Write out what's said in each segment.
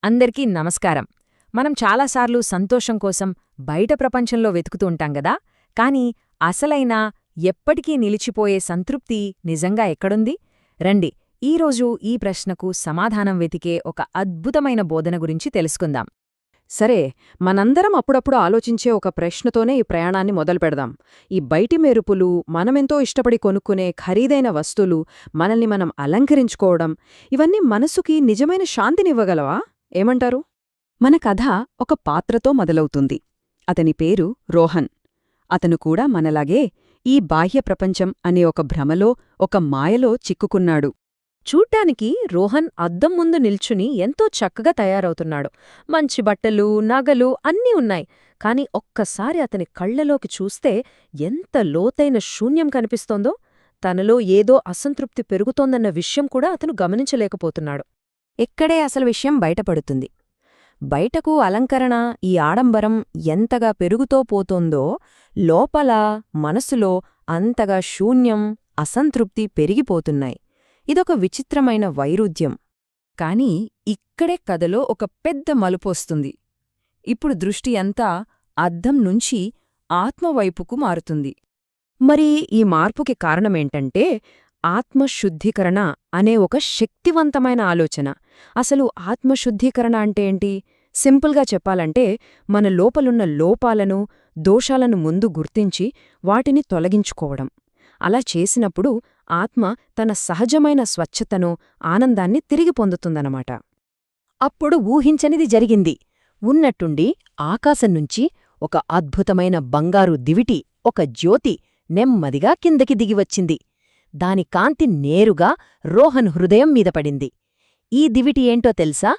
అందరికీ నమస్కారం. మనం చాలాసార్లు సంతోషం కోసం బయట ప్రపంచంలో వెతుకుతూ ఉంటాం గదా, కానీ అసలైన, ఎప్పటికీ నిలిచిపోయే సంతృప్తి నిజంగా ఎక్కడుంది? రండి, ఈరోజు ఈ ప్రశ్నకు సమాధానం వెతికే ఒక అద్భుతమైన బోధన గురించి తెలుసుకుందాం. సరే, మనందరం అప్పుడప్పుడు ఆలోచించే ఒక ప్రశ్నతోనే ఈ ప్రయాణాన్ని మొదలుపెడదాం. ఈ బయటి మెరుపులు, మనమెంతో ఇష్టపడి కొనుక్కునే ఖరీదైన వస్తువులు, మనల్ని మనం అలంకరించుకోవడం, ఇవన్నీ మనసుకి నిజమైన శాంతినివ్వగలవా? ఏమంటారు? మన కథ ఒక పాత్రతో మొదలవుతుంది. అతని పేరు రోహన్. అతను కూడా మనలాగే ఈ బాహ్య ప్రపంచం అనే ఒక భ్రమలో, ఒక మాయలో చిక్కుకున్నాడు. చూడ్డానికి రోహన్ అద్దం ముందు నిల్చుని ఎంతో చక్కగా తయారవుతున్నాడు. మంచి బట్టలు, నగలు అన్నీ ఉన్నాయి. కాని ఒక్కసారి అతని కళ్లలోకి చూస్తే ఎంత లోతైన శూన్యం కనిపిస్తోందో, తనలో ఏదో అసంతృప్తి పెరుగుతోందన్న విషయం కూడా అతను గమనించలేకపోతున్నాడు. ఇక్కడే అసలు విషయం బయటపడుతుంది. బయటకు అలంకరణ, ఈ ఆడంబరం ఎంతగా పెరుగుతో పోతోందో, లోపల మనసులో అంతగా శూన్యం, అసంతృప్తి పెరిగిపోతున్నాయి. ఇదొక విచిత్రమైన వైరుధ్యం. కాని ఇక్కడే కథలో ఒక పెద్ద మలుపొస్తుంది. ఇప్పుడు దృష్టి అంతా అద్దం నుంచి ఆత్మవైపుకు మారుతుంది. మరి ఈ మార్పుకి కారణమేంటంటే ఆత్మశుద్ధీకరణ అనే ఒక శక్తివంతమైన ఆలోచన. అసలు ఆత్మశుద్ధీకరణ అంటే ఏంటి? సింపుల్గా చెప్పాలంటే, మన లోపలున్న లోపాలను, దోషాలను ముందు గుర్తించి వాటిని తొలగించుకోవడం. అలా చేసినప్పుడు ఆత్మ తన సహజమైన స్వచ్ఛతను, ఆనందాన్ని తిరిగి పొందుతుందన్నమాట. అప్పుడు ఊహించనిది జరిగింది. ఉన్నట్టుండి ఆకాశం నుంచి ఒక అద్భుతమైన బంగారు దివిటి, ఒక జ్యోతి నెమ్మదిగా కిందకి దిగివచ్చింది. దాని కాంతి నేరుగా రోహన్ హృదయం మీద పడింది. ఈ దివిటి ఏంటో తెలుసా?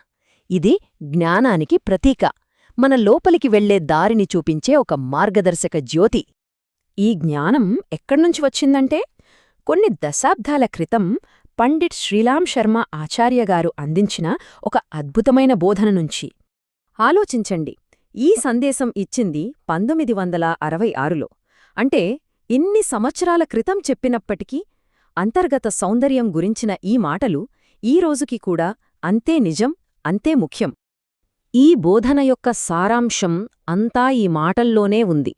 ఇది జ్ఞానానికి ప్రతీక, మన లోపలికి వెళ్లే దారిని చూపించే ఒక మార్గదర్శక జ్యోతి. ఈ జ్ఞానం ఎక్కడ్నుంచి వచ్చిందంటే, కొన్ని దశాబ్దాల క్రితం పండిట్ శ్రీరామ్ శర్మ ఆచార్యగారు అందించిన ఒక అద్భుతమైన బోధన నుంచి. ఆలోచించండి, ఈ సందేశం ఇచ్చింది 1966లో. అంటే ఇన్ని సంవత్సరాల క్రితం చెప్పినప్పటికీ అంతర్గత సౌందర్యం గురించిన ఈ మాటలు ఈ రోజుకి కూడా అంతే నిజం, అంతే ముఖ్యం. ఈ బోధన యొక్క సారాంశం అంతా ఈ మాటల్లోనే ఉంది.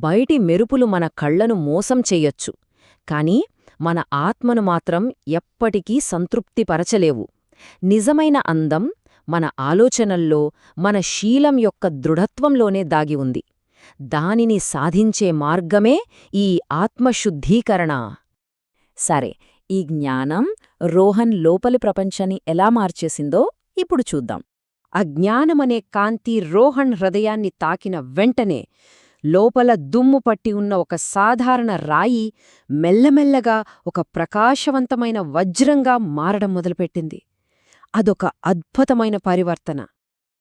బయటి మెరుపులు మన కళ్లను మోసం చెయ్యొచ్చు, కాని మన ఆత్మను మాత్రం ఎప్పటికీ సంతృప్తిపరచలేవు. నిజమైన అందం మన ఆలోచనల్లో, మన శీలం యొక్క దృఢత్వంలోనే దాగి ఉంది. దానిని సాధించే మార్గమే ఈ ఆత్మశుద్ధీకరణ. సరే, ఈ జ్ఞానం రోహన్ లోపలి ప్రపంచాన్ని ఎలా మార్చేసిందో ఇప్పుడు చూద్దాం. అజ్ఞానమనే కాంతి రోహన్ హృదయాన్ని తాకిన వెంటనే లోపల దుమ్ము పట్టి ఉన్న ఒక సాధారణ రాయి మెల్లమెల్లగా ఒక ప్రకాశవంతమైన వజ్రంగా మారడం మొదలుపెట్టింది. అదొక అద్భుతమైన పరివర్తన.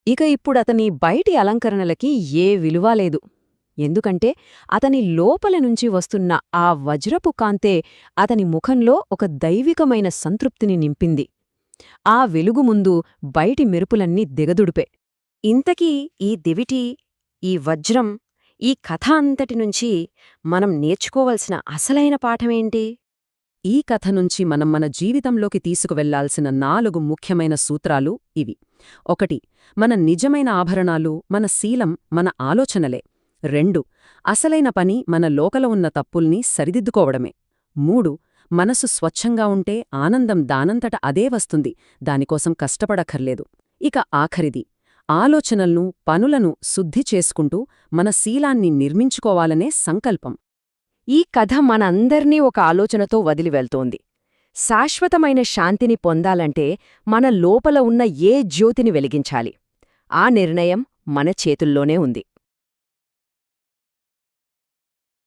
ఇక ఇప్పుడతని బయటి అలంకరణలకి ఏ విలువ లేదు. ఎందుకంటే అతని లోపల నుంచి వస్తున్న ఆ వజ్రపు కాంతే అతని ముఖంలో ఒక దైవికమైన సంతృప్తిని నింపింది. ఆ వెలుగు ముందు బయటి మెరుపులన్నీ దిగదుడిపే. ఇంతకీ ఈ దివిటి, ఈ వజ్రం, ఈ కథ అంతటినుంచి మనం నేర్చుకోవలసిన అసలైన పాఠమేంటి? ఈ కథ నుంచి మనం మన జీవితంలోకి తీసుకువెళ్లాల్సిన 4 ముఖ్యమైన సూత్రాలు ఇవి. 1. మన నిజమైన ఆభరణాలు మన శీలం, మన ఆలోచనలే. 2. అసలైన పని మన లోకల ఉన్న తప్పుల్ని సరిదిద్దుకోవడమే. 3. మనసు స్వచ్ఛంగా ఉంటే ఆనందం దానంతట అదే వస్తుంది, దానికోసం కష్టపడక్కర్లేదు. ఇక ఆఖరిది, ఆలోచనల్ను, పనులను శుద్ధి చేసుకుంటూ మన శీలాన్ని నిర్మించుకోవాలనే సంకల్పం. ఈ కథ మనందర్నీ ఒక ఆలోచనతో వదిలివెళ్తోంది. శాశ్వతమైన శాంతిని పొందాలంటే మన లోపల ఉన్న ఏ జ్యోతిని వెలిగించాలి? ఆ నిర్ణయం మన చేతుల్లోనే ఉంది.